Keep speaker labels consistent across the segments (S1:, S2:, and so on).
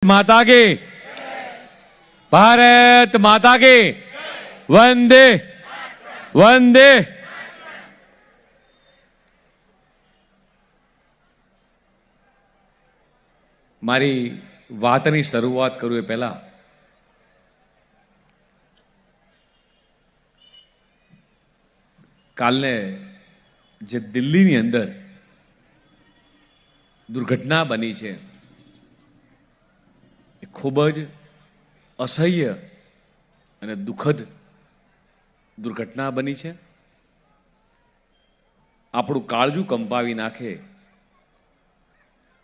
S1: माता की भारत माता की वंदे वंदे। મારી વાતની શરૂઆત કરું એ પહેલા કાલને જે દિલ્હીની અંદર દુર્ઘટના બની છે એ ખૂબ જ અસહ્ય અને દુઃખદ દુર્ઘટના બની છે. આપણું કાળજું કંપાવી નાખે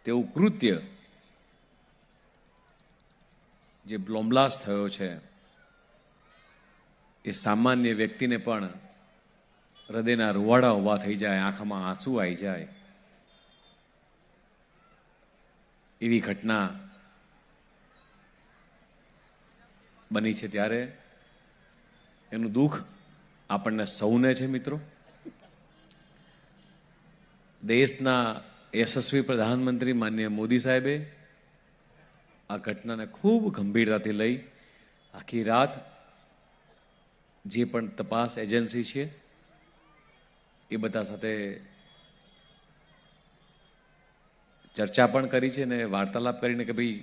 S1: તેવું કૃત્ય જે બ્લોમ્બલાસ્ટ થયો છે એ સામાન્ય વ્યક્તિને પણ હૃદયના રૂવાડા ઊભા થઈ જાય, આંખમાં આંસુ આવી જાય એવી ઘટના બની છે. ત્યારે એનું દુઃખ આપણને સૌને છે. મિત્રો, દેશના યશસ્વી પ્રધાનમંત્રી માનનીય મોદી સાહેબે આ ઘટનાને ખૂબ ગંભીરતાથી લઈ આખી રાત જે પણ તપાસ એજન્સી છે એ બધા સાથે ચર્ચા પણ કરી છે અને વાર્તાલાપ કરીને કે ભાઈ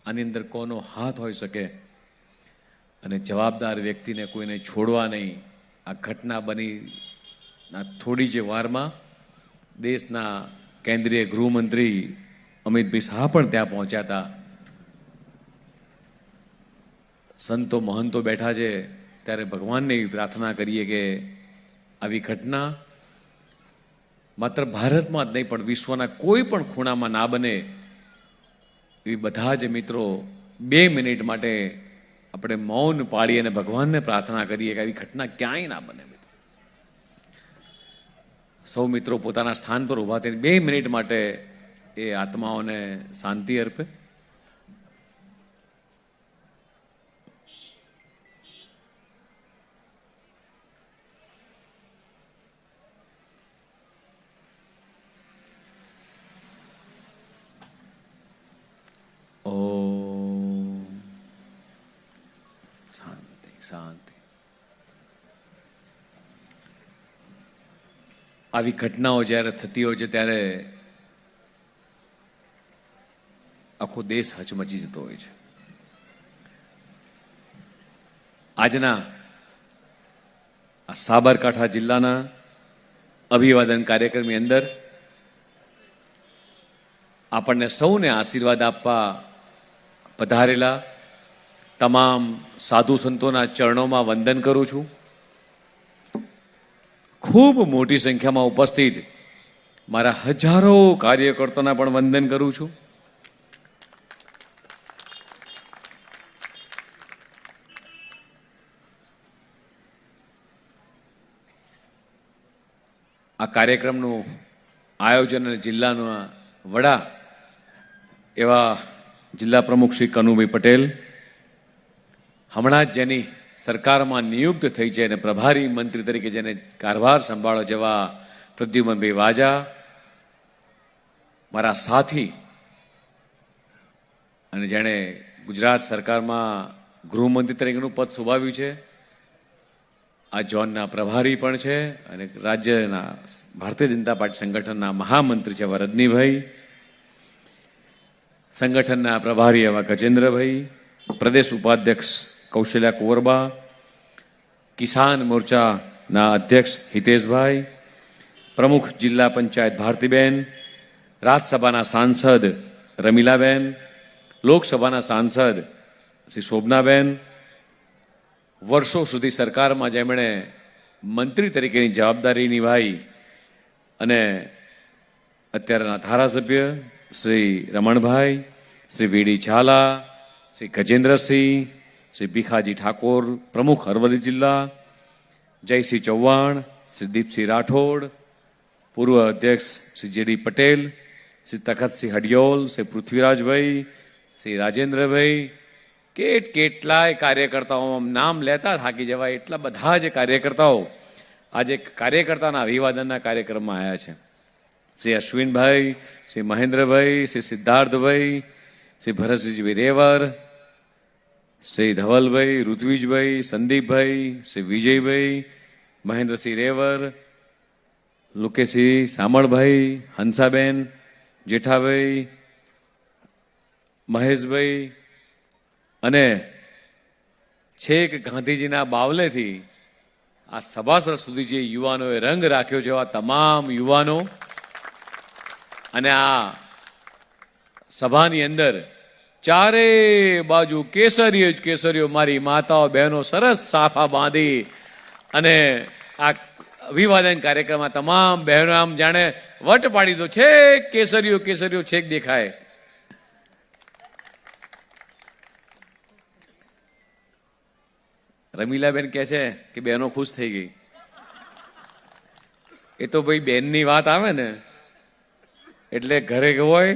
S1: આની અંદર કોનો હાથ હોઈ શકે અને જવાબદાર વ્યક્તિને કોઈને છોડવા નહીં. આ ઘટના બની થોડી જ વારમાં દેશના કેન્દ્રીય ગૃહમંત્રી અમિતભાઈ શાહ પણ ત્યાં પહોંચ્યા હતા. સંતો મહંતો બેઠા છે ત્યારે ભગવાનને પ્રાર્થના કરીએ કે આવી ઘટના માત્ર ભારતમાં જ નહીં પણ વિશ્વના કોઈ પણ ખૂણામાં ના બને એવી બધા જ મિત્રો 2 મિનિટ માટે આપણે મૌન પાળી અને ભગવાનને પ્રાર્થના કરીએ કે આવી ઘટના ક્યાંય ના બને. સૌ મિત્રો પોતાના સ્થાન પર ઊભા થઈને 2 મિનિટ માટે એ આત્માઓને શાંતિ અર્પે. ઓમ શાંતિ શાંતિ. આવી ઘટનાઓ જ્યારે થતી હોય છે ત્યારે આખો દેશ હચમચી જતો હોય છે. આજના આ સાબરકાંઠા જિલ્લાના અભિવાદન કાર્યક્રમની અંદર આપણને સૌને આશીર્વાદ આપવા પધારેલા તમામ સાધુ સંતોના ચરણોમાં વંદન કરું છું. ખૂબ મોટી સંખ્યામાં ઉપસ્થિત મારા હજારો કાર્યકર્તાઓના પણ વંદન કરું છું. આ કાર્યક્રમનું આયોજન અને જિલ્લાના વડા એવા જિલ્લા પ્રમુખ શ્રી કનુભાઈ પટેલ, હમણાં જ જેની સરકારમાં નિયુક્ત થઈ છે અને પ્રભારી મંત્રી તરીકે જેને કારભાર સંભાળો જેવા પ્રદ્યુમનભાઈ વાજા, મારા સાથી અને જેણે ગુજરાત સરકારમાં ગૃહમંત્રી તરીકેનું પદ શોભાવ્યું છે, આ ઝોનના પ્રભારી પણ છે અને રાજ્યના ભારતીય જનતા પાર્ટી સંગઠનના મહામંત્રી છે એવા રજનીભાઈ, સંગઠનના પ્રભારી એવા ગજેન્દ્રભાઈ, પ્રદેશ ઉપાધ્યક્ષ કૌશલ્યા કુંવરબા, કિસાન મોરચાના અધ્યક્ષ હિતેશભાઈ, પ્રમુખ જિલ્લા પંચાયત ભારતીબેન, રાજ્યસભાના સાંસદ રમીલાબેન, લોકસભાના સાંસદ શ્રી શોભનાબેન, વર્ષો સુધી સરકારમાં જેમણે મંત્રી તરીકેની જવાબદારી નિભાવી અને અત્યારના ધારાસભ્ય શ્રી રમણભાઈ, શ્રી વીડી ઝાલા, શ્રી ગજેન્દ્રસિંહ, શ્રી ભીખાજી ઠાકોર પ્રમુખ અરવલ્લી જિલ્લા, જયસિંહ ચૌહાણ, શ્રી દીપસિંહ રાઠોડ પૂર્વ અધ્યક્ષ શ્રી જેડી પટેલ, શ્રી તખતસિંહ હડિયોલ, શ્રી પૃથ્વીરાજભાઈ, શ્રી રાજેન્દ્રભાઈ, કેટલાય કાર્યકર્તાઓ નામ લેતા થાકી જવાય એટલા બધા જ કાર્યકર્તાઓ આજે કાર્યકર્તાના અભિવાદનના કાર્યક્રમમાં આવ્યા છે. શ્રી અશ્વિનભાઈ, શ્રી મહેન્દ્રભાઈ, શ્રી સિદ્ધાર્થભાઈ, શ્રી ભરતસિંહજી રેવર, શ્રી ધવલભાઈ, ઋત્વિજભાઈ, સંદીપભાઈ, શ્રી વિજયભાઈ, મહેન્દ્રસિંહ રેવર, લુકેશી સામળભાઈ, હંસાબેન, જેઠાભાઈ, મહેશભાઈ અને છેક ગાંધીજીના બાવલેથી આ સભાસદ સુધી જે યુવાનોએ રંગ રાખ્યો છે એવા તમામ યુવાનો અને આ સભાની અંદર ચારે બાજુ કેસરીઓ જ કેસરીઓ, મારી માતાઓ બહેનો સરસ સાફા બાંધી અને આ અભિવાદન કાર્યક્રમમાં તમામ બહેનો આમ જાણે વટ પાડી દો, છેક કેસરીઓ કેસરીઓ છેક દેખાય. રમીલાબેન કહે છે કે બહેનો ખુશ થઈ ગઈ. એ તો ભાઈ બેનની વાત આવે ને એટલે ઘરે હોય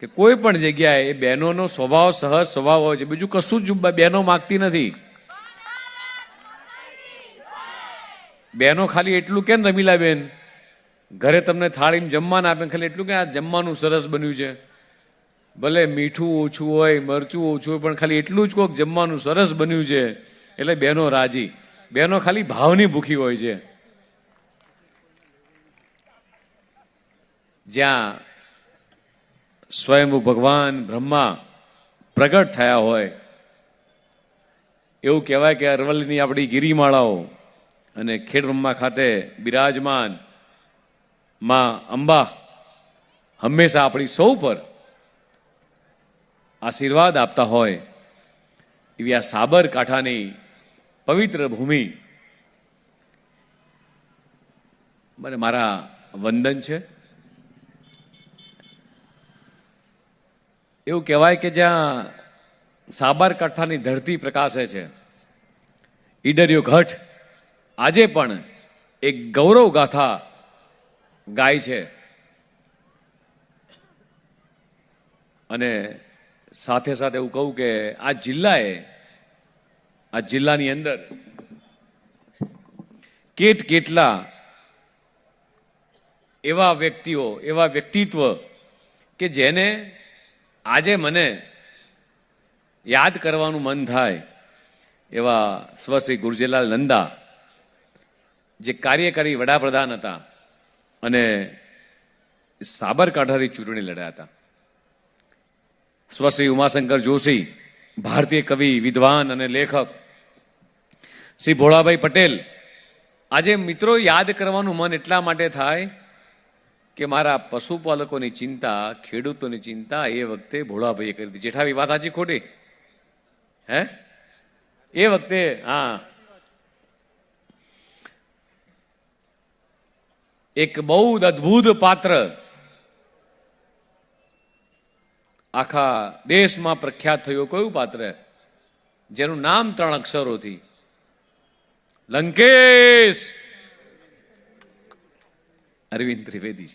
S1: કે કોઈ પણ જગ્યાએ એ બહેનોનો સ્વભાવ સહજ સ્વભાવ હોય છે. બીજું કશું જ બહેનો માગતી નથી. બહેનો ખાલી એટલું કે ને રમીલાબેન, ઘરે તમને થાળીમાં જમવાના આપે ખાલી એટલું કે આ જમવાનું સરસ બન્યું છે, ભલે મીઠું ઓછું હોય, મરચું ઓછું હોય, પણ ખાલી એટલું જ કોક જમવાનું સરસ બન્યું છે એટલે બહેનો રાજી. બહેનો ખાલી ભાવની ભૂખી હોય છે. જ્યાં સ્વયંભૂ ભગવાન બ્રહ્મા પ્રગટ થયા હોય એવું કહેવાય કે અરવલ્લીની આપણી ગિરિમાળાઓ અને ખેડબ્રહ્મા ખાતે બિરાજમાન માં અંબા હંમેશા આપણી સૌ પર આશીર્વાદ આપતા હોય એવી આ સાબરકાંઠાની પવિત્ર ભૂમિ મને મારા વંદન છે. એવું કહેવાય કે જ્યાં સાબરકાંઠાની ધરતી પ્રકાશે છે, ઈડરિયો ગઢ આજે પણ એક ગૌરવ ગાથા ગાય છે. અને સાથે સાથે એવું કહું કે આ જિલ્લાની અંદર કેટલા એવા વ્યક્તિઓ, એવા વ્યક્તિત્વ કે જેને આજે મને યાદ કરવાનું મન થાય એવા સ્વશ્રી ગુરજેલાલ નંદા જે કાર્યકારી વડાપ્રધાન હતા અને સાબરકાંઠાથી ચૂંટણી લડ્યા હતા. સ્વશ્રી ઉમાશંકર જોશી, ભારતીય કવિ, વિદ્વાન અને લેખક. શ્રી ભોળાભાઈ પટેલ. આજે મિત્રો યાદ કરવાનું મન એટલા માટે થાય કે મારા પશુપાલકોની ચિંતા, ખેડૂતોની ચિંતા એ વખતે ભોળાભાઈએ કરી હતી. જેઠાભાઈ વાત સાચી ખોટી? હે? એ વખતે હા એક બહુ જ અદભુત પાત્ર આખા દેશમાં પ્રખ્યાત થયું. કયું પાત્ર? જેનું નામ 3 અક્ષરોથી લંકેશ. અરવિંદ ત્રિવેદી,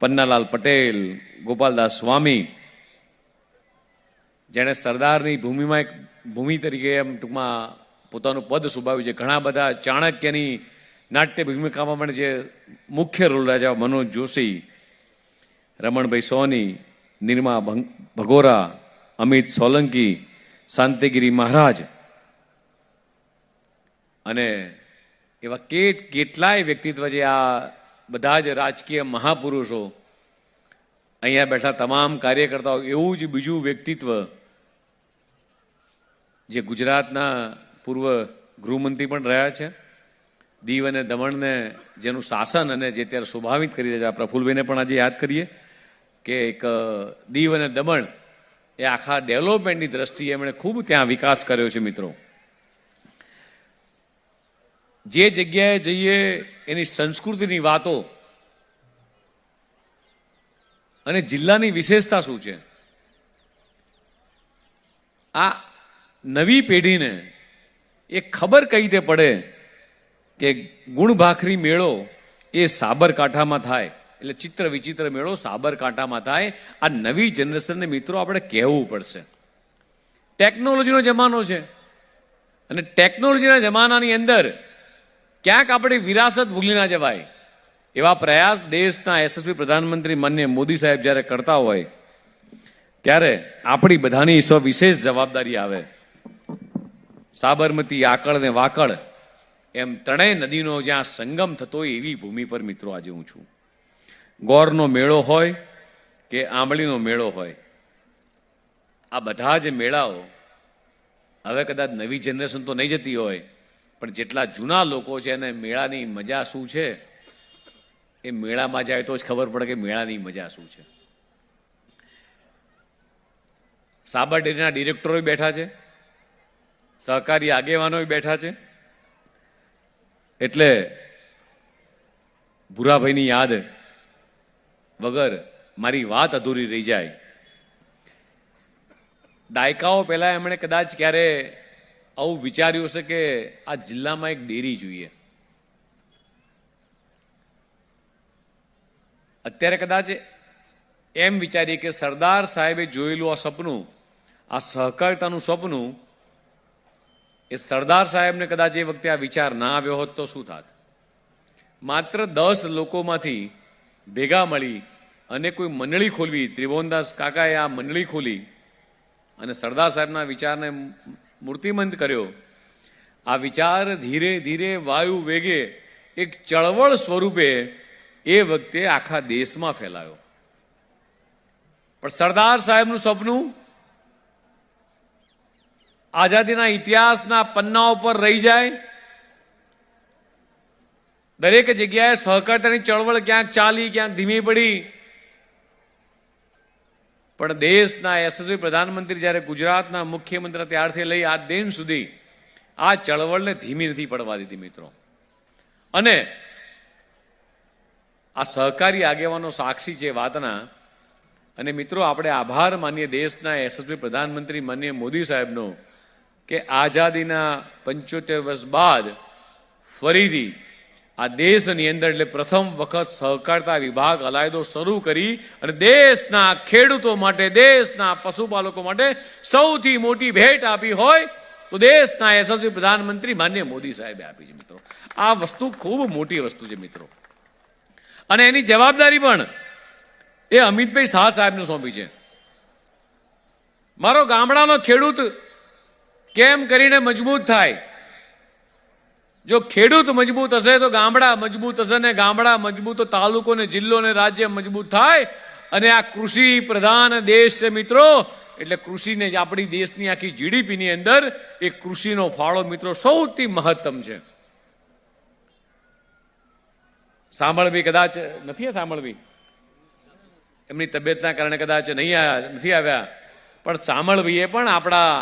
S1: પન્નાલાલ પટેલ, ગોપાલદાસ સ્વામી, જેણે સરદારની ભૂમિમાં એક ભૂમિ તરીકે એમ ટૂંકમાં પોતાનું પદ શુભાવ્યું છે. ઘણા બધા ચાણક્યની નાટ્ય ભૂમિકામાં પણ જે મુખ્ય રોલ રહ્યા છે, મનોજ જોશી, રમણભાઈ સોની, નિર્મા ભગોરા, અમિત સોલંકી, શાંતિગીરી મહારાજ અને એવા કેટલાય વ્યક્તિત્વ છે. આ બધા જ રાજકીય મહાપુરુષો, અહીંયા બેઠા તમામ કાર્યકર્તાઓ, એવું જ બીજું વ્યક્તિત્વ જે ગુજરાતના પૂર્વ ગૃહમંત્રી પણ રહ્યા છે, દીવ અને દમણને જેનું શાસન અને જે ત્યારે સ્વભાવિત કરી રહ્યા છે. પ્રફુલભાઈને પણ આજે યાદ કરીએ કે એક દીવ અને દમણ એ આખા ડેવલપમેન્ટની દ્રષ્ટિએ એમણે ખૂબ ત્યાં વિકાસ કર્યો છે. મિત્રો, જે જગ્યાએ જઈએ એની સંસ્કૃતિની વાતો અને જિલ્લાની વિશેષતા શું છે, આ નવી પેઢીને એ ખબર કઈ રીતે પડે કે ગુણભાખરી મેળો એ સાબરકાંઠામાં થાય, એટલે ચિત્ર વિચિત્ર મેળો સાબરકાંઠામાં થાય. આ નવી જનરેશનને મિત્રો આપણે કહેવું પડશે. ટેકનોલોજીનો જમાનો છે અને ટેકનોલોજીના જમાનાની અંદર ક્યાંક આપણી વિરાસત ભૂલી ના જવાય એવા પ્રયાસ દેશના યશસ્વી પ્રધાનમંત્રી માનનીય મોદી સાહેબ જ્યારે કરતા હોય ત્યારે આપણી બધાની સવિશેષ જવાબદારી આવે. સાબરમતી, આકળ ને વાકળ એમ ત્રણેય નદીનો જ્યાં સંગમ થતો હોય એવી ભૂમિ પર મિત્રો આજે હું છું. ગોરનો મેળો હોય કે આંબળીનો મેળો હોય, આ બધા જ મેળાઓ હવે કદાચ નવી જનરેશન તો નહીં જતી હોય, પણ જેટલા જૂના લોકો છે એને મેળાની મજા શું છે એ મેળામાં જાય તો જ ખબર પડે કે મેળાની મજા શું છે. સાબર ડેરીના ડિરેક્ટરો બેઠા છે, સહકારી આગેવાનો બેઠા છે, એટલે ભૂરાભાઈની યાદ વગર મારી વાત અધૂરી રહી જાય. દાયકાઓ પહેલા એમણે કદાચ ક્યારે આવું વિચાર્યું હશે કે આ જિલ્લામાં એક ડેરી જોઈએ. અત્યારે કદાચ એમ વિચારીએ કે સરદાર સાહેબે જોયેલું આ સપનું, આ સહકારિતાનું સપનું, એ સરદાર સાહેબને કદાચ એ વખતે આ વિચાર ના આવ્યો હોત તો શું થાત? માત્ર 10 લોકોમાંથી ભેગા મળી અને કોઈ મંડળી ખોલવી. ત્રિભુવનદાસ કાકાએ આ મંડળી ખોલી અને સરદાર સાહેબના વિચારને મૂર્તિમંત કર્યો. આ વિચાર ધીરે ધીરે વાયુ વેગે એક ચળવળ સ્વરૂપે એ વખતે આખા દેશમાં ફેલાયો. પણ સરદાર સાહેબનું સપનું આઝાદીના ઇતિહાસના પન્નાઓ પર રહી જાય. દરેક જગ્યાએ સહકારિતાની ચળવળ ક્યાંક ચાલી, ક્યાંક ધીમી પડી, પણ દેશના યશસ્વી પ્રધાનમંત્રી જ્યારે ગુજરાતના મુખ્યમંત્રી ત્યારથી લઈ આ દિન સુધી આ ચળવળને ધીમી નથી પડવા દીધી મિત્રો. અને આ સહકારી આગેવાનો સાક્ષી છે વાતના. અને મિત્રો આપણે આભાર માનીએ દેશના યશસ્વી પ્રધાનમંત્રી માનનીય મોદી સાહેબનો કે આઝાદીના 75 વર્ષ બાદ ફરીથી આ દેશની અંદર એટલે પ્રથમ વખત સહકારિતા વિભાગ અલાયદો શરૂ કરી અને દેશના ખેડૂતો માટે, દેશના પશુપાલકો માટે સૌથી મોટી ભેટ આપી હોય તો દેશના યશસ્વી પ્રધાનમંત્રી માનનીય મોદી સાહેબે આપી છે મિત્રો. આ વસ્તુ ખૂબ મોટી વસ્તુ છે મિત્રો. અને એની જવાબદારી પણ એ અમિતભાઈ શાહ સાહેબને સોંપી છે. મારો ગામડાનો ખેડૂત કેમ કરીને મજબૂત થાય? જો ખેડૂત મજબૂત હશે તો ગામડા મજબૂત હશે, ને ગામડા મજબૂત તો તાલુકો ને જિલ્લો ને રાજ્ય મજબૂત થાય. અને આ કૃષિ પ્રધાન દેશ છે મિત્રો, એટલે કૃષિને જ આપણી દેશની આખી જીડીપીની અંદર એ કૃષિનો ફાળો મિત્રો સૌથી મહત્તમ છે. સાંભળવી કદાચ નથી, સાંભળવી એમની તબિયતના કારણે કદાચ નથી આવ્યા, પણ સાંભળવીએ પણ આપણા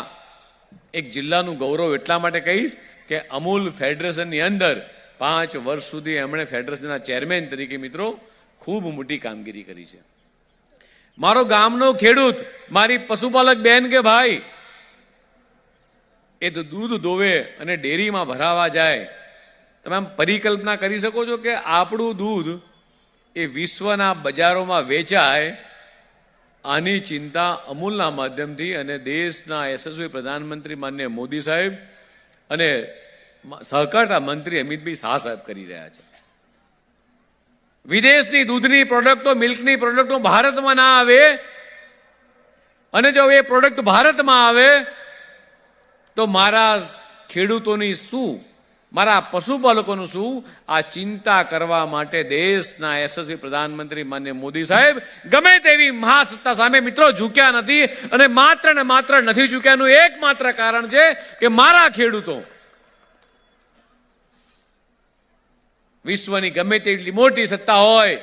S1: એક જિલ્લાનું ગૌરવ એટલા માટે કહીશ કે અમૂલ ફેડરેશનની અંદર 5 વર્ષ સુધી એમણે ફેડરેશનના ચેરમેન તરીકે મિત્રો ખૂબ મોટી કામગીરી કરી છે. મારો ગામનો ખેડૂત, મારી પશુપાલક બેન કે ભાઈ, એ તો દૂધ દોવે અને ડેરીમાં ભરાવા જાય. તમે આમ પરિકલ્પના કરી શકો છો કે આપણું દૂધ એ વિશ્વના બજારોમાં વેચાય, આની ચિંતા અમૂલના માધ્યમથી અને દેશના યશસ્વી પ્રધાનમંત્રી માનનીય મોદી સાહેબ અને સહકારિતા મંત્રી અમિતભાઈ શાહ સાહેબ કરી રહ્યા છે. વિદેશની દૂધની પ્રોડક્ટો, મિલ્કની પ્રોડક્ટો ભારતમાં ના આવે, અને જો એ પ્રોડક્ટ ભારતમાં આવે તો મારા ખેડૂતોની શું, મારા પશુપાલકોનું શું? આ ચિંતા કરવા માટે દેશના યશસ્વી પ્રધાનમંત્રી માનનીય મોદી સાહેબ ગમે તેવી મહાસત્તા સામે મિત્રો ઝૂક્યા નથી. અને માત્ર ને માત્ર નથી ઝૂક્યાનું એકમાત્ર કારણ છે કે મારા ખેડૂતો વિશ્વની ગમે તેટલી મોટી સત્તા હોય,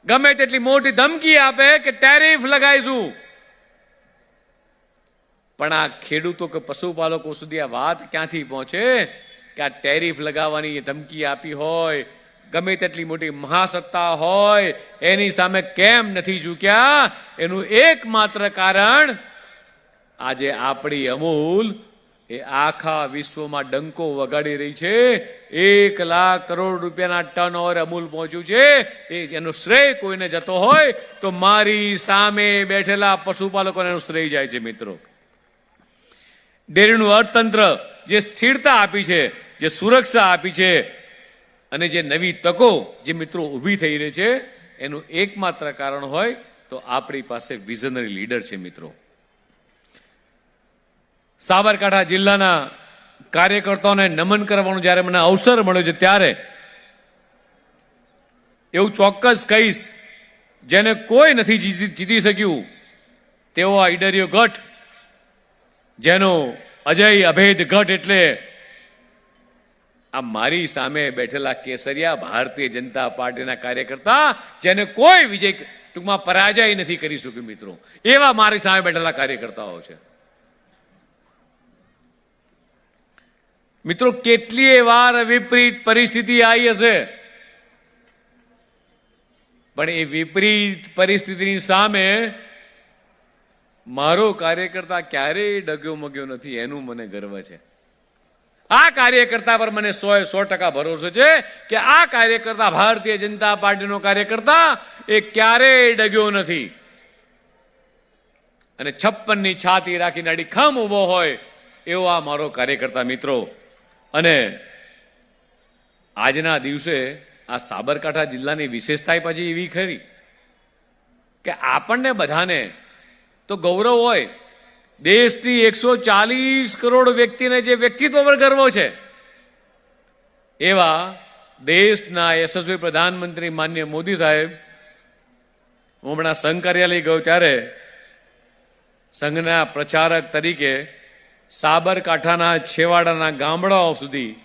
S1: ગમે તેટલી મોટી ધમકી આપે કે ટેરિફ લગાઈશું, પણ આ ખેડૂતો કે પશુપાલકો સુધી આ વાત ક્યાંથી પહોંચે કે આ ટેરિફ લગાવવાની ધમકી આપી હોય, ગમે તેટલી મોટી મહાસત્તા હોય, એની સામે કેમ નથી ઝૂક્યા? એનું એકમાત્ર કારણ આજે આપણી અમૂલ એ આખા વિશ્વમાં ડંકો વગાડી રહી છે. 1 લાખ કરોડ રૂપિયાના ટર્નઓવર અમૂલ પહોંચ્યું છે. એનો શ્રેય કોઈને જતો હોય તો મારી સામે બેઠેલા પશુપાલકોને એનો શ્રેય જાય છે મિત્રો. ડેરીનું અર્થતંત્ર જે સ્થિરતા આપી છે, જે સુરક્ષા આપી છે, અને જે નવી તકો જે મિત્રો ઊભી થઈ રહી છે, એનું એકમાત્ર કારણ હોય તો આપણી પાસે વિઝનરી લીડર છે મિત્રો. સાબરકાંઠા જિલ્લાના કાર્યકર્તાઓને નમન કરવાનો જ્યારે મને અવસર મળ્યો છે ત્યારે એવું ચોક્કસ કહીશ, જેને કોઈ નથી જીતી શક્યું તેવો આ ઈડરિયો ગઢ, જેનો અજય અભેદ ગઢ એટલે આ મારી સામે બેઠેલા કેસરિયા ભારતીય જનતા પાર્ટીના કાર્યકર્તા, જેને કોઈ વિજય ટૂંકમાં પરાજય નથી કરી શક્યું મિત્રો, એવા મારી સામે બેઠેલા કાર્યકર્તાઓ છે. મિત્રો, કેટલીય વાર વિપરીત પરિસ્થિતિ આવી હશે, પણ એ વિપરીત પરિસ્થિતિની સામે મારો કાર્યકર્તા ક્યારેય ડગ્યો મગ્યો નથી, એનું મને ગર્વ છે. આ કાર્યકર્તા પર મને 100% ભરોસો છે કે આ કાર્યકર્તા, ભારતીય જનતા પાર્ટીનો કાર્યકર્તા, એ ક્યારેય ડગ્યો નથી અને 56ની છાતી રાખીને અડીખમ ઉભો હોય એવો આ મારો કાર્યકર્તા મિત્રો. અને આજના દિવસે આ સાબરકાંઠા જિલ્લાની વિશેષતા પછી એવી ખરી કે આપણને બધાને તો ગૌરવ હોય, દેશની 140 કરોડ વ્યક્તિને જે વ્યક્તિત્વ પર ગર્વ છે, એવા દેશના યશસ્વી પ્રધાનમંત્રી માનનીય મોદી સાહેબ, હું હમણાં સંઘ કાર્યાલય ગયો ત્યારે સંઘના પ્રચારક તરીકે સાબરકાંઠાના છેવાડાના ગામડાઓ સુધી,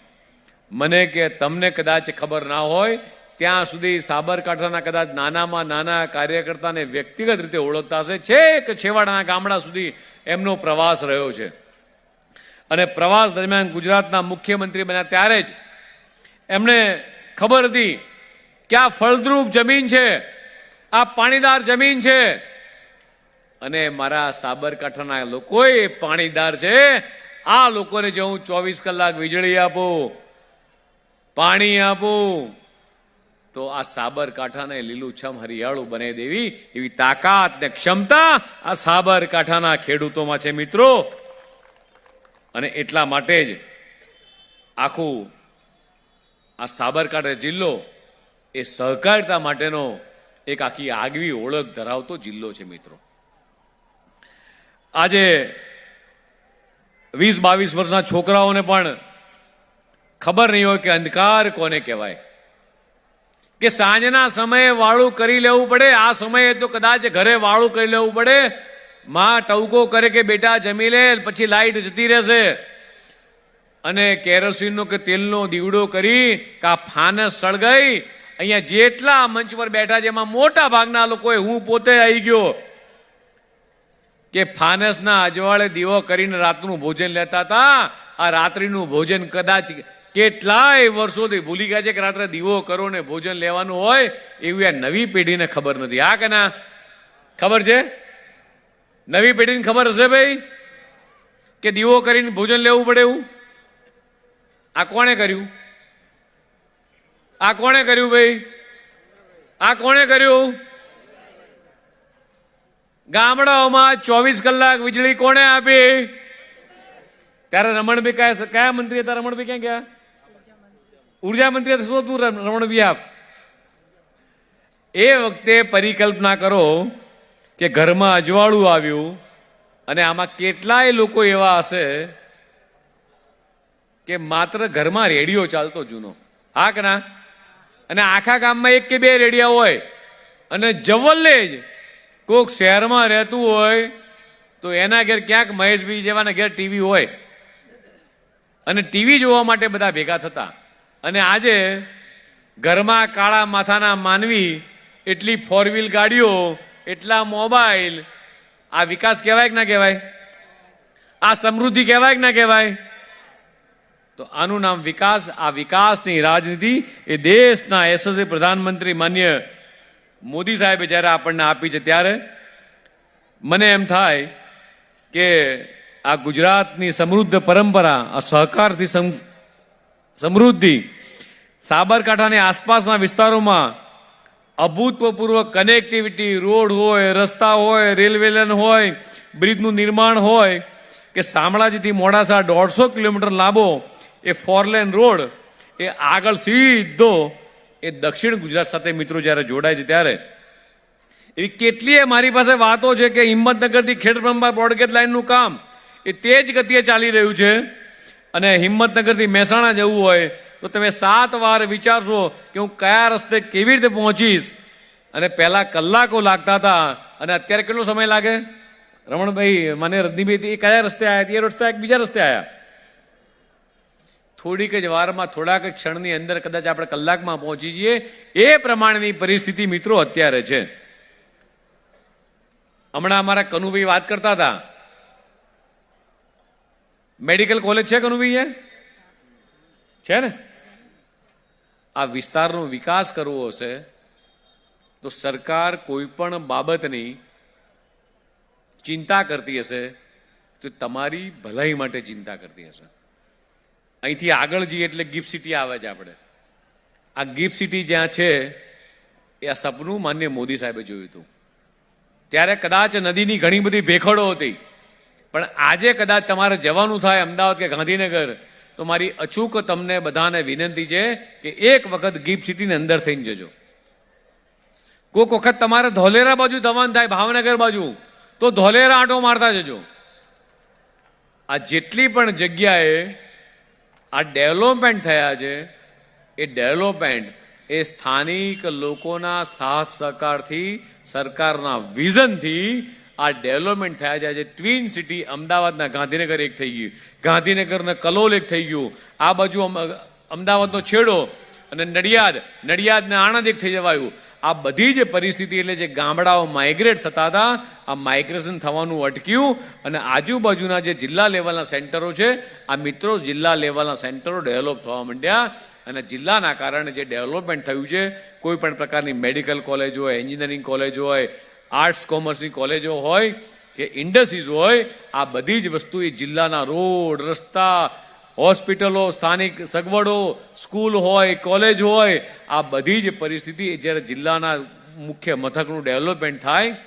S1: મને કે તમને કદાચ ખબર ના હોય ત્યાં સુધી સાબરકાંઠાના કદાચ નાનામાં નાના કાર્યકર્તાને વ્યક્તિગત રીતે ઓળખતા હશે, છેક છેવાડાના ગામડા સુધી એમનો પ્રવાસ રહ્યો છે. અને પ્રવાસ દરમિયાન ગુજરાતના મુખ્યમંત્રી બન્યા ત્યારે જ એમને ખબર હતી કે આ ફળદ્રુપ જમીન છે, આ પાણીદાર જમીન છે, અને મારા સાબરકાંઠાના લોકોએ પાણીદાર છે. આ લોકોને જો હું 24 કલાક વીજળી આપું, પાણી આપું, તો આ સાબરકાંઠાને લીલુંછમ હરિયાળું બનાવી દેવી એવી તાકાત ને ક્ષમતા આ સાબરકાંઠાના ખેડૂતોમાં છે મિત્રો. અને એટલા માટે જ આખું આ સાબરકાંઠા જિલ્લો એ સહકારિતા માટેનો એક આખી આગવી ઓળખ ધરાવતો જિલ્લો છે મિત્રો. આજે 20-22 વર્ષના છોકરાઓને પણ ખબર નહીં હોય કે અંધકાર કોને કહેવાય, કે સાંજના સમયે વાળું કરી લેવું પડે, આ સમયે તો કદાચ ઘરે વાળું કરી લેવું પડે, માં ટવકો કરે કે બેટા જમી લે, પછી લાઈટ જતી રહેશે, અને કેરોસીનનો કે તેલનો દીવડો કરી કા ફાનસ સળગાઈ અહીંયા જેટલા મંચ પર બેઠા છે એમાં મોટા ભાગના લોકોએ, હું પોતે આવી ગયો, કે ફાનસના અજવાળે દીવો કરીને રાતનું ભોજન લેતા હતા. આ રાત્રિનું ભોજન કદાચ કેટલાય વર્ષોથી ભૂલી ગયા છે કે રાત્રે દીવો કરો ને ભોજન લેવાનું હોય, એવું આ નવી પેઢીને ખબર નથી. હા કે ના ખબર છે? નવી પેઢીને ખબર હશે ભાઈ કે દીવો કરીને ભોજન લેવું પડે એવું? આ કોણે કર્યું? આ કોણે કર્યું ભાઈ? આ કોણે કર્યું? ગામડાઓમાં 24 કલાક વીજળી કોણે આપી? ત્યારે રમણભાઈ કયા મંત્રી હતા? રમણભાઈ ક્યાં ગયા? ઉર્જા મંત્રી હતા. શું હતું રમણભાઈ આપ? એ વખતે પરિકલ્પના કરો કે ઘરમાં અજવાળું આવ્યું અને આમાં કેટલાય લોકો એવા હશે કે માત્ર ઘરમાં રેડિયો ચાલતો જૂનો. હા કે ના? અને આખા ગામમાં 1 કે 2 રેડિયા હોય, અને જવલ્લે જ કોઈક શહેરમાં રહેતું હોય તો એના ઘેર ક્યાંક મહેશભાઈ જેવાના ઘેર ટીવી હોય, અને ટીવી જોવા માટે બધા ભેગા થતા. અને આજે ઘરમાં કાળા માથાના માનવી, એટલી 4 વ્હીલ ગાડીઓ, એટલા મોબાઈલ. આ વિકાસ કહેવાય કે ના કહેવાય? આ સમૃદ્ધિ કહેવાય કે ના કહેવાય? તો આનું નામ વિકાસ. આ વિકાસની રાજનીતિ એ દેશના યશસ્વી પ્રધાનમંત્રી માન્ય મોદી સાહેબે જ્યારે આપણને આપી છે, ત્યારે મને એમ થાય કે આ ગુજરાતની સમૃદ્ધ પરંપરા, આ સહકારથી સમૃદ્ધિ, સાબરકાંઠાની આસપાસના વિસ્તારોમાં અભૂતપૂર્વ કનેક્ટિવિટી, રોડ હોય, રસ્તા હોય, રેલવે લાઇન હોય, બ્રિજનું નિર્માણ હોય, કે શામળાજીથી મોડાસા 150 કિલોમીટર લાંબો એ 4 લેન રોડ એ આગળ સીધો એ દક્ષિણ ગુજરાત સાથે મિત્રો જ્યારે જોડાય છે, ત્યારે એવી કેટલીય મારી પાસે વાતો છે કે હિંમતનગરથી ખેડબ્રહ્મા બ્રોડગેજ લાઇનનું કામ એ તેજ ગતિએ ચાલી રહ્યું છે અને હિંમતનગરથી મહેસાણા જવું હોય તો તમે 7 વાર વિચારશો કે હું કયા રસ્તે કેવી રીતે પહોંચીશ. અને પહેલા કલાકો લાગતા હતા અને અત્યારે કેટલો સમય લાગે? રમણભાઈ, મને રજનીભાઈ, એ કયા રસ્તે આવ્યા? એ રસ્તે બીજા રસ્તે આવ્યા. થોડીક જ વારમાં, થોડાક ક્ષણની અંદર કદાચ આપણે કલાકમાં પહોંચી જઈએ, એ પ્રમાણેની પરિસ્થિતિ મિત્રો અત્યારે છે. હમણાં અમારા કનુભાઈ વાત કરતા હતા, મેડિકલ કોલેજ છે કનુભાઈ? છે ને? આ વિસ્તારનો વિકાસ કરવો હશે તો સરકાર કોઈ પણ બાબતની ચિંતા કરતી હશે તો તમારી ભલાઈ માટે ચિંતા કરતી હશે. અહીંથી આગળ જઈએ એટલે ગિફ્ટ સિટી આવે છે. આપણે આ ગિફ્ટ સિટી જ્યાં છે એ આ સપનું માન્ય મોદી સાહેબે જોયું હતું. ત્યારે કદાચ નદીની ઘણી બધી ભેખડો હતી, પણ આજે કદાચ તમારે જવાનું થાય અમદાવાદ કે ગાંધીનગર તો મારી અચૂક તમને બધાને વિનંતી છે કે એક વખત ગિફ્ટ સિટીની અંદર થઈને જજો. કોઈક વખત તમારે ધોલેરા બાજુ જવાનું થાય, ભાવનગર બાજુ, તો ધોલેરા આંટો મારતા જજો. આ જેટલી પણ જગ્યાએ આ ડેવલપમેન્ટ થયા છે એ ડેવલપમેન્ટ એ સ્થાનિક લોકોના સાથ સહકારથી, સરકારના વિઝનથી આ ડેવલપમેન્ટ થયા છે. આજે ટ્વિન સિટી અમદાવાદના ગાંધીનગર એક થઈ ગયું, ગાંધીનગરના કલોલ એક થઈ ગયું, આ બાજુ અમદાવાદનો છેડો અને નડિયાદને આણંદ એક થઈ જવાયું. આ બધી જ પરિસ્થિતિ એટલે જે ગામડાઓ માઇગ્રેટ થતા હતા, આ માઇગ્રેશન થવાનું અટક્યું અને આજુબાજુના જે જિલ્લા લેવલના સેન્ટરો છે, આ મિત્રો જિલ્લા લેવલના સેન્ટરો ડેવલપ થવા માંડ્યા. અને જિલ્લાના કારણે જે ડેવલપમેન્ટ થયું છે, કોઈ પણ પ્રકારની મેડિકલ કોલેજ હોય, એન્જિનિયરિંગ કોલેજ હોય, આર્ટ્સ કોમર્સની કોલેજો હોય કે ઇન્ડસ્ટ્રીઝ હોય, આ બધી જ વસ્તુ એ જિલ્લાના રોડ, રસ્તા, હોસ્પિટલો, સ્થાનિક સગવડો, સ્કૂલ હોય, કોલેજ હોય, આ બધી જ પરિસ્થિતિ જ્યારે જિલ્લાના મુખ્ય મથકનું ડેવલપમેન્ટ થાય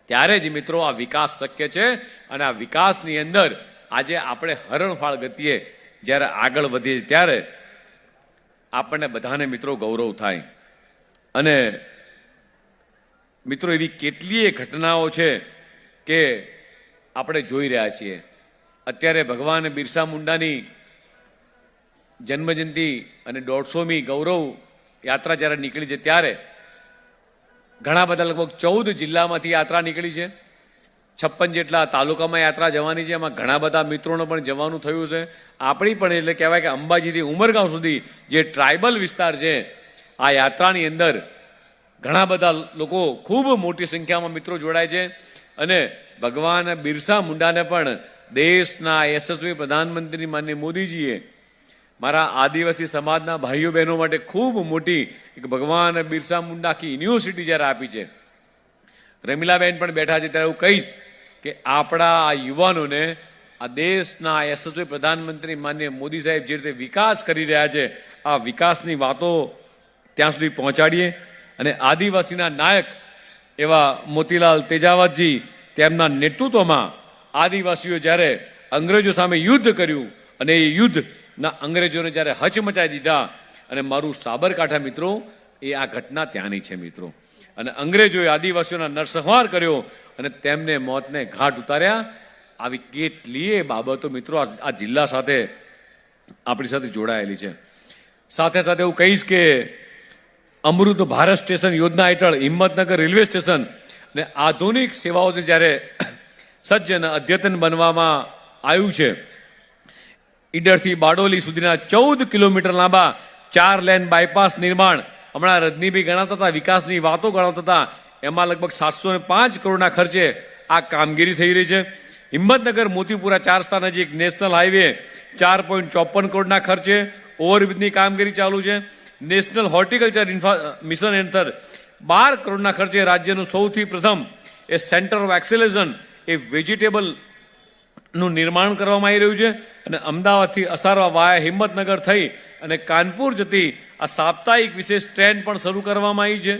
S1: ત્યારે જ મિત્રો આ વિકાસ શક્ય છે. અને આ વિકાસની અંદર આજે આપણે હરણફાળ ગતિએ જ્યારે આગળ વધીએ ત્યારે આપણને બધાને મિત્રો ગૌરવ થાય. અને મિત્રો એવી કેટલીય ઘટનાઓ છે કે આપણે જોઈ રહ્યા છીએ. અત્યારે ભગવાન બિરસા મુંડાની જન્મજયંતિ અને 150મી ગૌરવ યાત્રા જ્યારે નીકળી છે ત્યારે ઘણા બધા લગભગ 14 જિલ્લામાંથી યાત્રા નીકળી છે. 56 જેટલા તાલુકામાં યાત્રા જવાની છે. એમાં ઘણા બધા મિત્રોને પણ જવાનું થયું છે. આપણી પણ એટલે કહેવાય કે અંબાજીથી ઉમરગાંવ સુધી જે ટ્રાઇબલ વિસ્તાર છે, આ યાત્રાની અંદર ઘણા બધા લોકો ખૂબ મોટી સંખ્યામાં મિત્રો જોડાય છે. અને ભગવાન બિરસા મુંડાને પણ દેશના યશસ્વી પ્રધાનમંત્રી માનનીય મોદીજીએ મારા આદિવાસી સમાજના ભાઈઓ બહેનો માટે ખૂબ મોટી એક ભગવાન બિરસા મુંડા કી યુનિવર્સિટી જ્યારે આપી છે. રમીલાબેન પણ બેઠા છે ત્યારે હું કહીશ કે આપણા આ યુવાનોને આ દેશના યશસ્વી પ્રધાનમંત્રી માનનીય મોદી સાહેબ જે રીતે વિકાસ કરી રહ્યા છે, આ વિકાસની વાતો ત્યાં સુધી પહોંચાડીએ. અને આદિવાસીના નાયક એવા મોતીલાલ તેજાવતજી, તેમના નેતૃત્વમાં આદિવાસીઓ જ્યારે અંગ્રેજો સામે યુદ્ધ કર્યું અને એ યુદ્ધના અંગ્રેજોને જ્યારે હચમચાવી દીધા, અને મારું સાબરકાંઠા મિત્રો એ આ ઘટના ત્યાંની છે મિત્રો. અને અંગ્રેજોએ આદિવાસીઓના નરસંહાર કર્યો અને તેમને મોતને ઘાટ ઉતાર્યા. આવી કેટલીય બાબતો મિત્રો આ જિલ્લા સાથે આપણી સાથે જોડાયેલી છે. સાથે સાથે હું કહીશ કે અમૃત ભારત સ્ટેશન યોજના હેઠળ હિંમતનગર રેલવે સ્ટેશન અને આધુનિક સેવાઓ જ્યારે સજ્જ અને અદ્યતન બનવામાં આવ્યું છે. ઈડરથી બારડોલી સુધીના 14 કિલોમીટર લાંબા 4 લેન બાયપાસ નિર્માણ હમણાં રજનીભાઈ ગણાવતા હતા, વિકાસની વાતો ગણાવતા હતા, એમાં લગભગ 705 કરોડના ખર્ચે આ કામગીરી થઈ રહી છે. હિંમતનગર મોતીપુરા 4 રસ્તા નજીક નેશનલ હાઈવે 4.54 કરોડના ખર્ચે ઓવરબ્રિજની કામગીરી ચાલુ છે. નેશનલ હોર્ટિકલ્ચર મિશન હેઠળ 12 કરોડના ખર્ચે રાજ્યનું સૌથી પ્રથમ એ સેન્ટર ઓફ એક્સેલેશન એ વેજીટેબલ નું નિર્માણ કરવામાં આવી રહ્યું છે. અને અમદાવાદથી અસારવા વાયા હિંમતનગર થઈ અને કાનપુર જતી આ સાપ્તાહિક વિશેષ ટ્રેન પણ શરૂ કરવામાં આવી છે.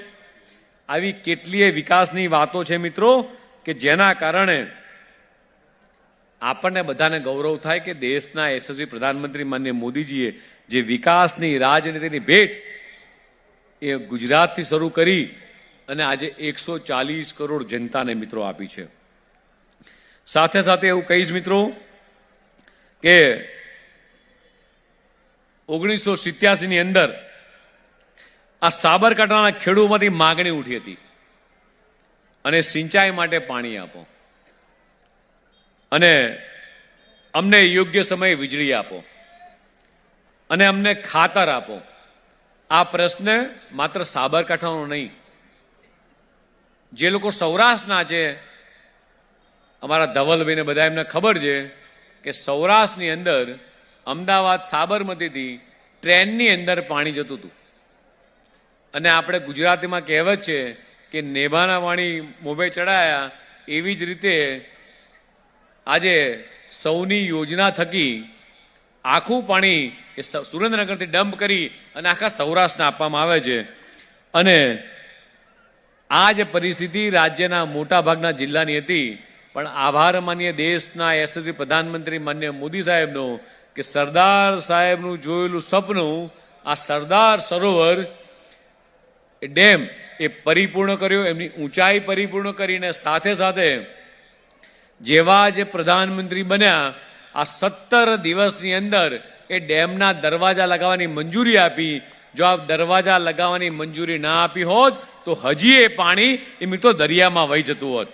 S1: આવી કેટલીય વિકાસની વાતો છે મિત્રો કે જેના કારણે આપણને બધાને ગૌરવ થાય કે દેશના યશસ્વી પ્રધાનમંત્રી માનનીય મોદીજીએ જે વિકાસની રાજનીતિની ભેટ એ ગુજરાતથી શરૂ કરી અને આજે 140 કરોડ જનતાને મિત્રો આપી છે. સાથે સાથે એવું કહીશ મિત્રો કે 1987 ની અંદર આ સાબરકાંઠાના ખેડૂતોમાંથી માગણી ઉઠી હતી અને સિંચાઈ માટે પાણી આપો અને અમને યોગ્ય સમયે વીજળી આપો અને અમને ખાતર આપો. આ પ્રશ્ન માત્ર સાબરકાંઠાનો નહીં, જે લોકો સૌરાષ્ટ્રના છે, અમારા ધવલભાઈને બધા એમને ખબર છે કે સૌરાષ્ટ્રની અંદર અમદાવાદ સાબરમતીથી ટ્રેનની અંદર પાણી જતું હતું અને આપણે ગુજરાતીમાં કહેવત છે કે નેભાના વાણી મોભે ચડાયા. એવી જ રીતે આજે સૌની યોજના થકી આખું પાણી એ સુરેન્દ્રનગરથી ડમ્પ કરી અને આખા સૌરાષ્ટ્રને આપવામાં આવે છે. અને આ જે પરિસ્થિતિ રાજ્યના મોટા ભાગના જિલ્લાની હતી, પણ આભાર માનીએ દેશના યશસ્વી પ્રધાનમંત્રી માન્ય મોદી સાહેબનો કે સરદાર સાહેબનું જોયેલું સપનું આ સરદાર સરોવર ડેમ એ પરિપૂર્ણ કર્યો, એમની ઊંચાઈ પરિપૂર્ણ કરીને સાથે સાથે જેવા જે પ્રધાનમંત્રી બન્યા આ 17 દિવસની અંદર એ ડેમના દરવાજા લગાવવાની મંજૂરી આપી. જો આ દરવાજા લગાવવાની મંજૂરી ના આપી હોત તો હજી એ પાણી એ મિત્રો દરિયામાં વહી જતું હોત.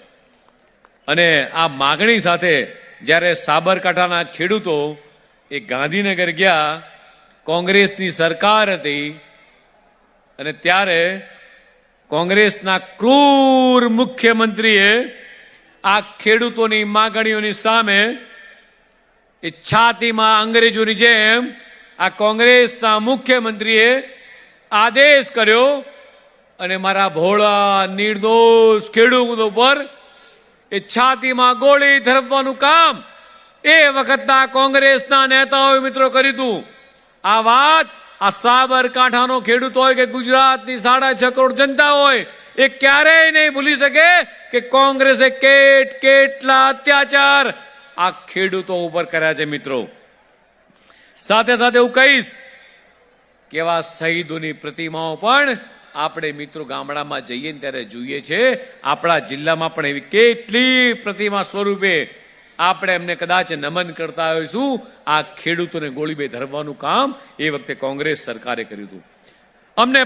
S1: અને આ માગણી સાથે જ્યારે સાબરકાંઠાના ખેડૂતો એ ગાંધીનગર ગયા, કોંગ્રેસની સરકાર હતી અને ત્યારે કોંગ્રેસના ક્રૂર મુખ્યમંત્રીએ આ ખેડૂતોની માગણીઓની સામે એ છાતીમાં અંગ્રેજોની જેમ આ કોંગ્રેસના મુખ્યમંત્રીએ આદેશ કર્યો અને મારા ભોળા નિર્દોષ ખેડૂતો પર એ છાતીમાં ગોળી ધરવાનું કામ એ વખતના કોંગ્રેસના નેતાઓએ મિત્રો કર્યું હતું. આ વાત આ સાબરકાંઠાનો ખેડૂત હોય કે ગુજરાતની 6.5 કરોડ જનતા હોય એ ક્યારેય નહીં ભૂલી શકે કે કોંગ્રેસે કેટલા અત્યાચાર આ ખેડૂતો ઉપર કર્યા છે. મિત્રો સાથે સાથે હું કહીશ કે એવા શહીદોની પ્રતિમાઓ પણ આપણે મિત્રો ગામડામાં જઈએ ત્યારે જોઈએ છે. આપણા જિલ્લામાં પણ એવી કેટલી પ્રતિમા સ્વરૂપે આપણે એમને કદાચ નમન કરતા હોઈશું. આ ખેડૂતોને ગોળીબે ધરવાનું કામ એ વખતે કોંગ્રેસ સરકારે કર્યું હતું. અમને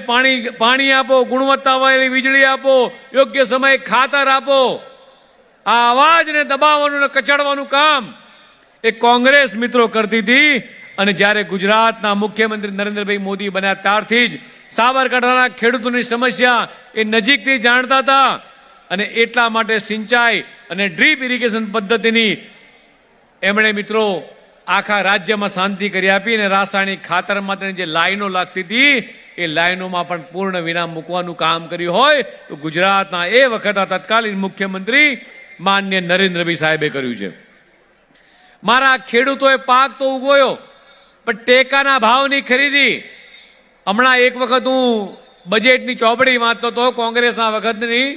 S1: પાણી આપો, ગુણવત્તાવાળી વીજળી આપો, યોગ્ય સમયે ખાતર આપો. આ અવાજને દબાવવાનું અને કચડવાનું કામ એ કોંગ્રેસ મિત્રો કરતી હતી. અને જ્યારે ગુજરાતના મુખ્યમંત્રી નરેન્દ્રભાઈ મોદી બન્યા ત્યારથી જ સાબરકાંઠાના ખેડૂતોની સમસ્યા એ નજીકથી જાણતા હતા અને એટલા માટે સિંચાઈ અને ડ્રીપ ઇરિગેશન પદ્ધતિની એમણે મિત્રો આખા રાજ્યમાં શાંતિ કરી આપી અને રાસાયણિક ખાતર માટેની જે લાઈનો લાગતી હતી એ લાઈનોમાં પણ પૂર્ણ વિરામ મૂકવાનું કામ કર્યું હોય તો ગુજરાતના એ વખતના તત્કાલીન મુખ્યમંત્રી માન્ય નરેન્દ્રભાઈ સાહેબે કર્યું છે. મારા ખેડૂતોએ પાક તો ઉગોયો પણ ટેકાના ભાવની ખરીદી. હમણાં એક વખત હું બજેટની ચોપડી વાંચતો હતો કોંગ્રેસના વખતની.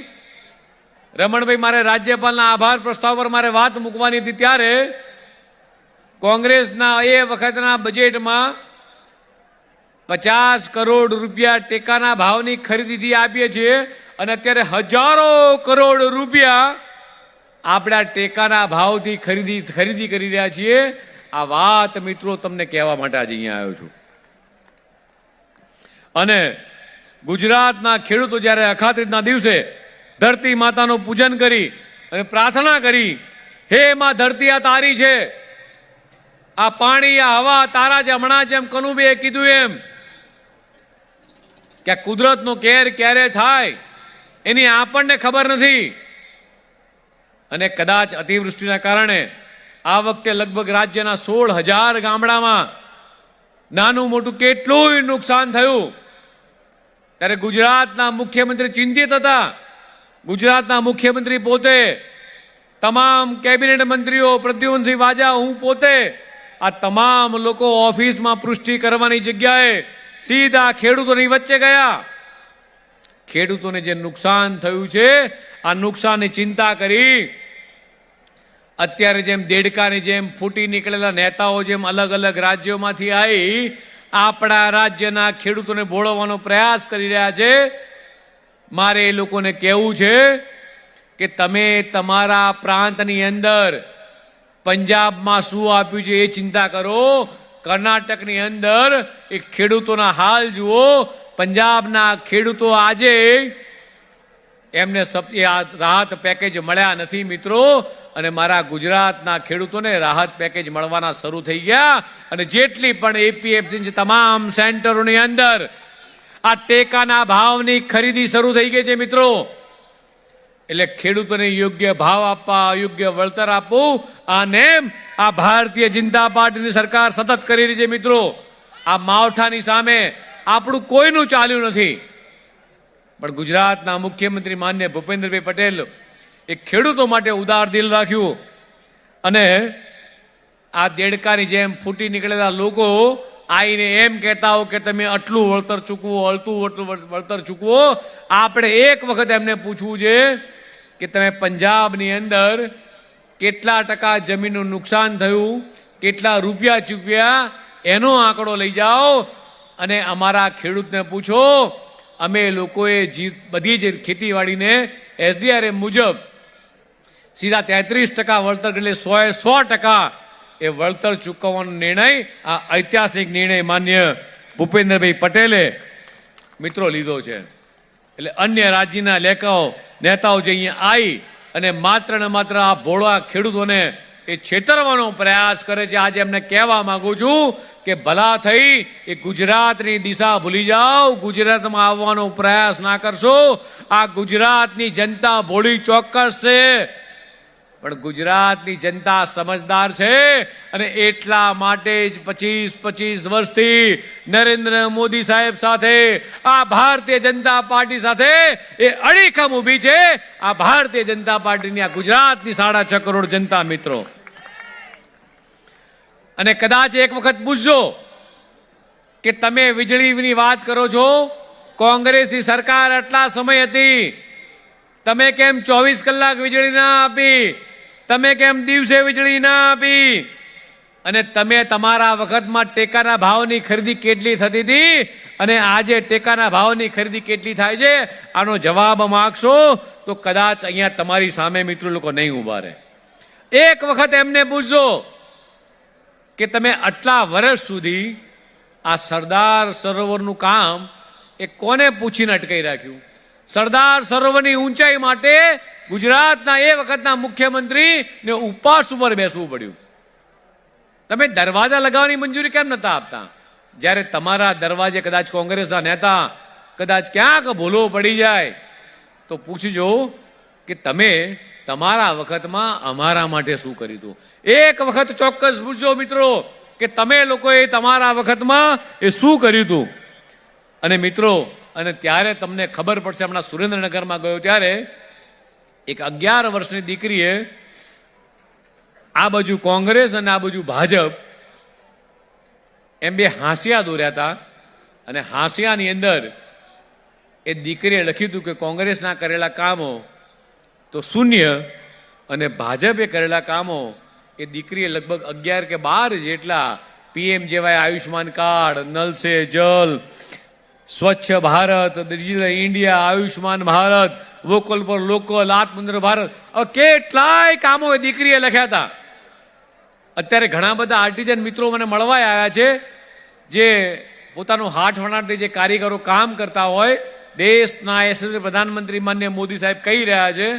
S1: રમણભાઈ, મારે રાજ્યપાલના આભાર પ્રસ્તાવ પર મારે વાત મૂકવાની હતી ત્યારે કોંગ્રેસના એ વખતના બજેટમાં 50 કરોડ રૂપિયા ટેકાના ભાવની ખરીદીથી આપીએ છીએ અને અત્યારે હજારો કરોડ રૂપિયા આપણા ટેકાના ભાવથી ખરીદી કરી રહ્યા છીએ. આ વાત મિત્રો તમને કહેવા માટે આજે અહીંયા આવ્યો છું. અને ગુજરાતના ખેડૂતો જ્યારે અખાત્રીજના દિવસે ધરતી માતાનું પૂજન કરી અને પ્રાર્થના કરી, હે માં ધરતી આ તારી છે, આ પાણી આ હવા તારા છે. હમણાં જેમ કનુભાઈએ કીધું એમ કે આ કુદરતનો કેર ક્યારે થાય એની આપણને ખબર નથી. અને કદાચ અતિવૃષ્ટિના કારણે આ વખતે લગભગ રાજ્યના 16,000 ગામડામાં નાનું મોટું કેટલું નુકસાન થયું. ત્યારે ગુજરાતના મુખ્યમંત્રી ચિંતિત હતા. ગુજરાતના મુખ્યમંત્રી પોતે, તમામ કેબિનેટ મંત્રીઓ, પ્રદ્યુમનસિંહ વાજા, હું પોતે, આ તમામ લોકો ઓફિસમાં પુષ્ટિ કરવાની જગ્યાએ સીધા ખેડૂતોની વચ્ચે ગયા. ખેડૂતોને જે નુકસાન થયું છે આ નુકસાનની ચિંતા કરી. અત્યારે જેમ દેડકાની જેમ ફૂટી નીકળેલા નેતાઓ જેમ અલગ અલગ રાજ્યોમાંથી આવી આપણા રાજ્યના ખેડૂતોને ભોળવવાનો પ્રયાસ કરી રહ્યા છે. મારે એ લોકોને કહેવું છે કે તમે તમારા પ્રાંતની અંદર પંજાબમાં શું આપ્યું છે એ ચિંતા કરો, કર્ણાટકની અંદર એ ખેડૂતોના હાલ જુઓ. પંજાબના ખેડૂતો આજે એમને રાહત પેકેજ મળ્યા નથી મિત્રો, અને મારા ગુજરાતના ખેડૂતોને રાહત પેકેજ મળવાના શરૂ થઈ ગયા. અને જેટલી પણ એપીએમસી તમામ સેન્ટરોની અંદર આ ટેકાના ભાવની ખરીદી શરૂ થઈ ગઈ છે મિત્રો. એટલે ખેડૂતોને યોગ્ય ભાવ આપવા, યોગ્ય વળતર આપવું, આને આ ભારતીય જનતા પાર્ટીની સરકાર સતત કરી રહી છે મિત્રો. આ માવઠાની સામે આપણું કોઈનું ચાલ્યું નથી, પણ ગુજરાતના મુખ્યમંત્રી માન્ય ભૂપેન્દ્રભાઈ પટેલ એ ખેડૂતો માટે ઉદાર દિલ રાખ્યું. અને આ દેડકાની જેમ ફૂટી નીકળેલા લોકો આઈને એમ કહેતા હો કે તમે આટલું વળતર ચૂકવો, આટલું વળતર ચૂકવો. આપણે એક વખત એમને પૂછવું છે કે તમે પંજાબની અંદર કેટલા ટકા જમીનનું નુકસાન થયું, કેટલા રૂપિયા ચૂકવ્યા, એનો આંકડો લઈ જાઓ અને અમારા ખેડૂતને પૂછો. અમે લોકોએ બધી જ ખેતીવાડીને એસડીઆરએમ મુજબ સીધા 33% વળતર, એટલે 100% એ વળતર ચૂકવવાનો નિર્ણય, આ ઐતિહાસિક નિર્ણય માન્ય ભૂપેન્દ્રભાઈ પટેલે મિત્રો લીધો છે. એટલે અન્ય રાજ્યના નેતાઓ જે અહીંયા આવી અને માત્ર ને માત્ર આ ભોળા ખેડૂતોને એ છેતરવાનો પ્રયાસ કરે છે. આજે એમને કહેવા માંગુ છું કે ભલા થઈ એ ગુજરાતની દિશા ભૂલી જાઓ, ગુજરાતમાં આવવાનો પ્રયાસ ના કરશો. આ ગુજરાતની જનતા ભોળી ચોક્કસ છે, પણ ગુજરાતની જનતા સમજદાર છે. અને એટલા માટે જ 25 વર્ષથી નરેન્દ્ર મોદી સાહેબ સાથે, આ ભારતીય જનતા પાર્ટી સાથે એ અડીખમ ઊભી છે. આ ભારતીય જનતા પાર્ટીની આ ગુજરાતની 6.5 કરોડ જનતા મિત્રો. અને કદાચ એક વખત પૂછજો કે તમે વીજળીની વાત કરો છો, કોંગ્રેસની સરકાર આટલા સમય હતી, તમે કેમ 24 કલાક વીજળી ના આપી, તમે કેમ દિવસે વીજળી ના આપી, અને તમે તમારા વખતમાં ટેકાના ભાવની ખરીદી કેટલી થતી હતી અને આજે ટેકાના ભાવની ખરીદી કેટલી થાય છે, આનો જવાબ માંગશો તો કદાચ અહીંયા તમારી સામે મિત્રો લોકો નહીં ઉભા રહે. એક વખત એમને પૂછજો કે તમે આટલા વર્ષ સુધી આ સરદાર સરોવરનું કામ એ કોને પૂછીને અટકાઈ રાખ્યું? સરદાર સરોવરની ઊંચાઈ માટે ગુજરાતના એ વખતના મુખ્યમંત્રી ને ઉપવાસ ઉપર બેસવું પડ્યું. તમે દરવાજા લગાવવાની મંજૂરી કેમ નતા આપતા? જ્યારે તમારા દરવાજે કદાચ કોંગ્રેસના નેતા કદાચ ક્યાંક ભૂલો પડી જાય તો પૂછજો કે તમે તમારા વખતમાં અમારા માટે શું કર્યું હતું. એક વખત ચોક્કસ પૂછજો મિત્રો કે તમે લોકોએ તમારા વખતમાં એ શું કર્યું હતું. અને મિત્રો, અને ત્યારે તમને ખબર પડશે. હમણાં સુરેન્દ્રનગરમાં ગયો ત્યારે એક 11 વર્ષની દીકરીએ આ બાજુ કોંગ્રેસ અને આ બાજુ ભાજપ એમ બે હાંસિયા દોર્યા હતા, અને હાંસિયાની અંદર એ દીકરીએ લખ્યું હતું કે કોંગ્રેસના કરેલા કામો તો 0 અને ભાજપે કરેલા કામો એ દીકરીએ લગભગ 11 કે 12 જેટલા પીએમ જેવાય આયુષ્માન કાર્ડ, નલ સે જલ, સ્વચ્છ Bharat, digital India, Ayushman Bharat, vocal for local, આત્મનિર્ભર ભારત, કેટલાય કામો એ દીકરીએ લખ્યા હતા. અત્યારે ઘણા બધા આર્ટિઝન મિત્રો મને મળવા આવ્યા છે જે પોતાનું હાથ વણાટથી જે કારીગરો કામ કરતા હોય. દેશના યશસ્વી પ્રધાનમંત્રી માન્ય મોદી સાહેબ કહી રહ્યા છે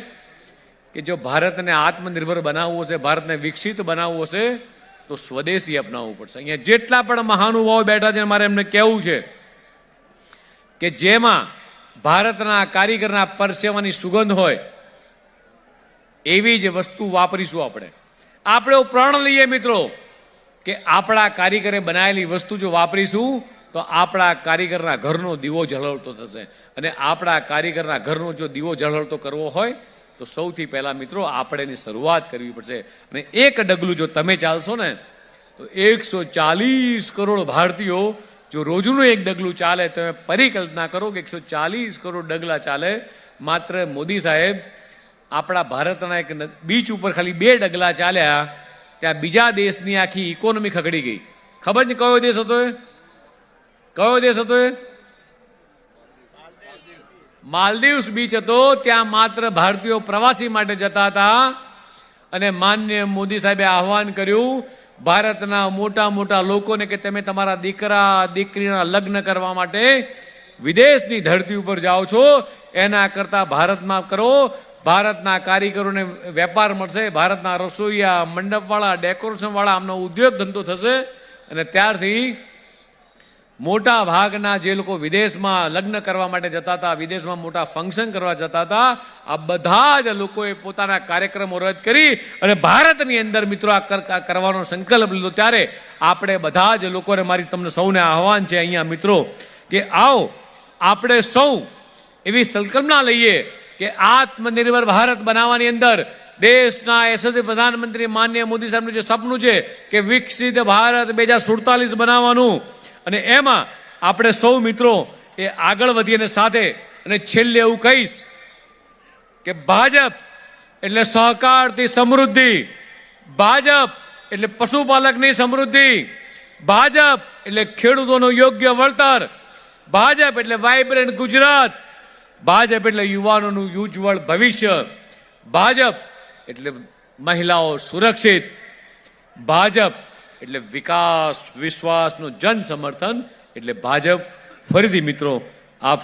S1: કે જો ભારતને આત્મનિર્ભર બનાવવું હશે, ભારતને વિકસિત બનાવવું હશે તો સ્વદેશી અપનાવવું પડશે. અહીંયા જેટલા પણ મહાનુભાવો બેઠા છે મારે એમને કહેવું છે કે જેમાં ભારતના કારીગરના પરસેવાની સુગંધ હોય એવી જ વસ્તુ વાપરીશું. આપણે પ્રણ લઈએ મિત્રો કે આપણા કારીગરે બનાવેલી વસ્તુ જો વાપરીશું તો આપણા કારીગરના ઘરનો દીવો ઝળહળતો થશે. અને આપણા કારીગરના ઘરનો જો દીવો ઝળહળતો કરવો હોય તો સૌથી પહેલા મિત્રો આપણે એની શરૂઆત કરવી પડશે. અને એક ડગલું જો તમે ચાલશો ને તો 140 કરોડ ભારતીયો જો રોજનું એક ડગલું ચાલે, તમે પરિકલ્પના કરો કે 140 કરોડ ડગલા ચાલે. માત્ર મોદી સાહેબ આપણા ભારતના એક બીચ ઉપર ખાલી 2 ડગલા ચાલ્યા, ત્યાં બીજા દેશની આખી ઇકોનોમી ખગડી ગઈ. ખબર નહીં કયો દેશ હતો એ? કયો દેશ હતો એ? માલદીવ્સ બીચ હતો, ત્યાં માત્ર ભારતીયો પ્રવાસી માટે જતા હતા અને માનનીય મોદી સાહેબે આહવાન કર્યું ભારતના મોટા મોટા લોકોને કે તમે તમારા દીકરા દીકરીના લગ્ન કરવા માટે વિદેશની ધરતી ઉપર જાઓ છો, એના કરતા ભારતમાં કરો. ભારતના કારીગરોને વેપાર મળશે, ભારતના રસોઈયા, મંડપવાળા, ડેકોરેશનવાળા, આમનો ઉદ્યોગ ધંધો થશે. અને ત્યારથી મોટા ભાગના જે લોકો વિદેશમાં લગ્ન કરવા માટે જતા હતા, વિદેશમાં મોટા ફંક્શન કરવા જતા હતા, આ બધા જ લોકોએ પોતાના કાર્યક્રમો રદ કરી અને ભારતની અંદર મિત્રો આ કરવાનો સંકલ્પ લીધો. ત્યારે આપણે બધા જ લોકોને મારી તમને સૌને આહવાન છે અહીંયા મિત્રો કે આવો આપણે સૌ એવી સંકલ્પના લઈએ કે આત્મનિર્ભર ભારત બનાવવાની અંદર દેશના યશસ્વી પ્રધાનમંત્રી માનનીય મોદી સાહેબનું જે સપનું છે કે વિકસિત ભારત 2047 બનાવવાનું, અને એમાં આપણે સૌ મિત્રો એ આગળ વધીને સાથે. અને છેલ્લે એવું કહીશ કે ભાજપ એટલે સહકારથી સમૃદ્ધિ, ભાજપ એટલે પશુપાલકની સમૃદ્ધિ, ભાજપ એટલે ખેડૂતોનું યોગ્ય વળતર, ભાજપ એટલે વાઇબ્રન્ટ ગુજરાત, ભાજપ એટલે યુવાનોનું ઉજ્જવળ ભવિષ્ય, ભાજપ એટલે મહિલાઓ સુરક્ષિત, ભાજપ એટલે વિકાસ વિશ્વાસનું જન સમર્થન, એટલે ભાજપ. ફરીથી મિત્રો આપ